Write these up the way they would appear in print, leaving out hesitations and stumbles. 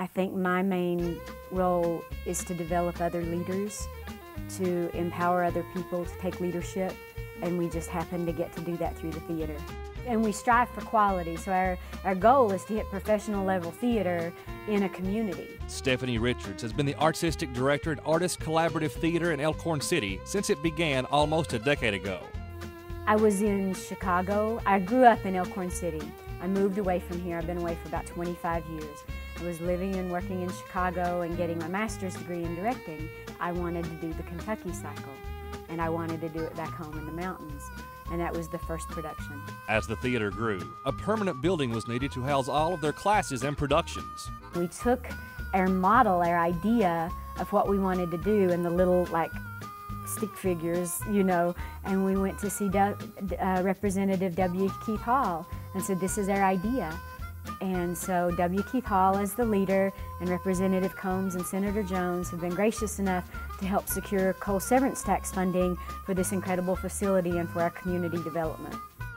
I think my main role is to develop other leaders, to empower other people to take leadership, and we just happen to get to do that through the theater. And we strive for quality, so our goal is to hit professional level theater in a community. Stephanie Richards has been the artistic director at Artist Collaborative Theater in Elkhorn City since it began almost a decade ago. I was in Chicago. I grew up in Elkhorn City. I moved away from here. I've been away for about 25 years. I was living and working in Chicago and getting my master's degree in directing. I wanted to do the Kentucky cycle, and I wanted to do it back home in the mountains. And that was the first production. As the theater grew, a permanent building was needed to house all of their classes and productions. We took our model, our idea of what we wanted to do, and the little stick figures, you know, and we went to see Representative W. Keith Hall and said, this is our idea. And so W. Keith Hall as the leader, and Representative Combs and Senator Jones have been gracious enough to help secure coal severance tax funding for this incredible facility and for our community development.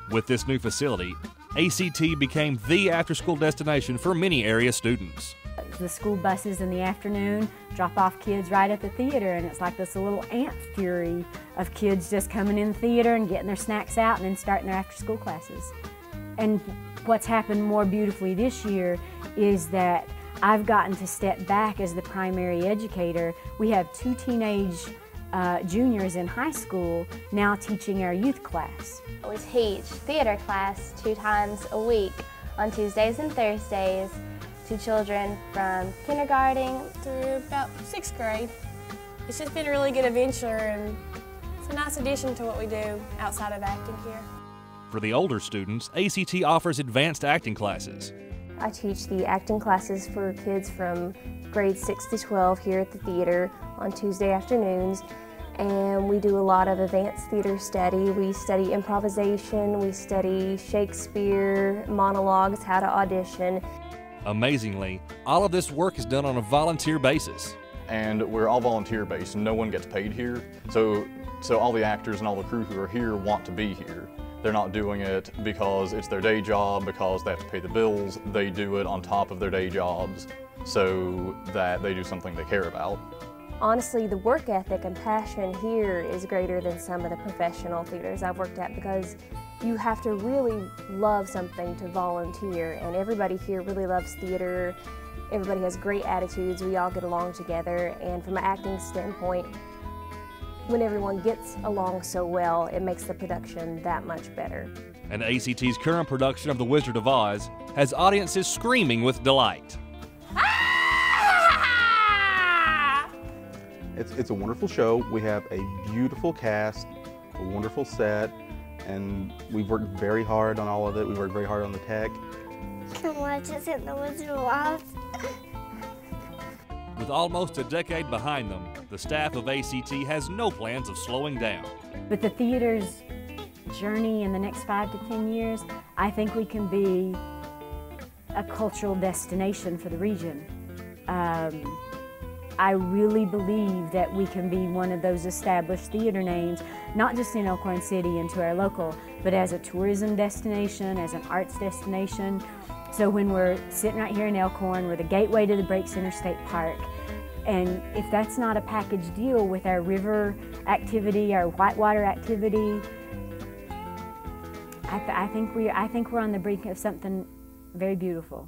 With this new facility, ACT became the after-school destination for many area students. The school buses in the afternoon drop off kids right at the theater, and it's like this little ant fury of kids just coming in the theater and getting their snacks out and then starting their after-school classes. And what's happened more beautifully this year is that I've gotten to step back as the primary educator. We have two teenage juniors in high school now teaching our youth class. We teach theater class 2 times a week on Tuesdays and Thursdays to children from kindergarten through about 6th grade. It's just been a really good adventure, and it's a nice addition to what we do outside of acting here. For the older students, ACT offers advanced acting classes. I teach the acting classes for kids from grades 6 to 12 here at the theater on Tuesday afternoons, and we do a lot of advanced theater study. We study improvisation, we study Shakespeare, monologues, how to audition. Amazingly, all of this work is done on a volunteer basis. And we're all volunteer based, and no one gets paid here. So all the actors and all the crew who are here want to be here. They're not doing it because it's their day job, because they have to pay the bills. They do it on top of their day jobs so that they do something they care about. Honestly, the work ethic and passion here is greater than some of the professional theaters I've worked at, because you have to really love something to volunteer, and everybody here really loves theater. Everybody has great attitudes, we all get along together, and from an acting standpoint, when everyone gets along so well, it makes the production that much better. And ACT's current production of The Wizard of Oz has audiences screaming with delight. It's a wonderful show. We have a beautiful cast, a wonderful set, and we've worked very hard on all of it. We worked very hard on the tech. Come watch us in The Wizard of Oz. With almost a decade behind them, the staff of ACT has no plans of slowing down. But the theater's journey in the next 5 to 10 years, I think we can be a cultural destination for the region. I really believe that we can be one of those established theater names, not just in Elkhorn City and to our local, but as a tourism destination, as an arts destination. So when we're sitting right here in Elkhorn, we're the gateway to the Breaks Interstate Park. And if that's not a package deal with our river activity, our whitewater activity, I think we're on the brink of something very beautiful.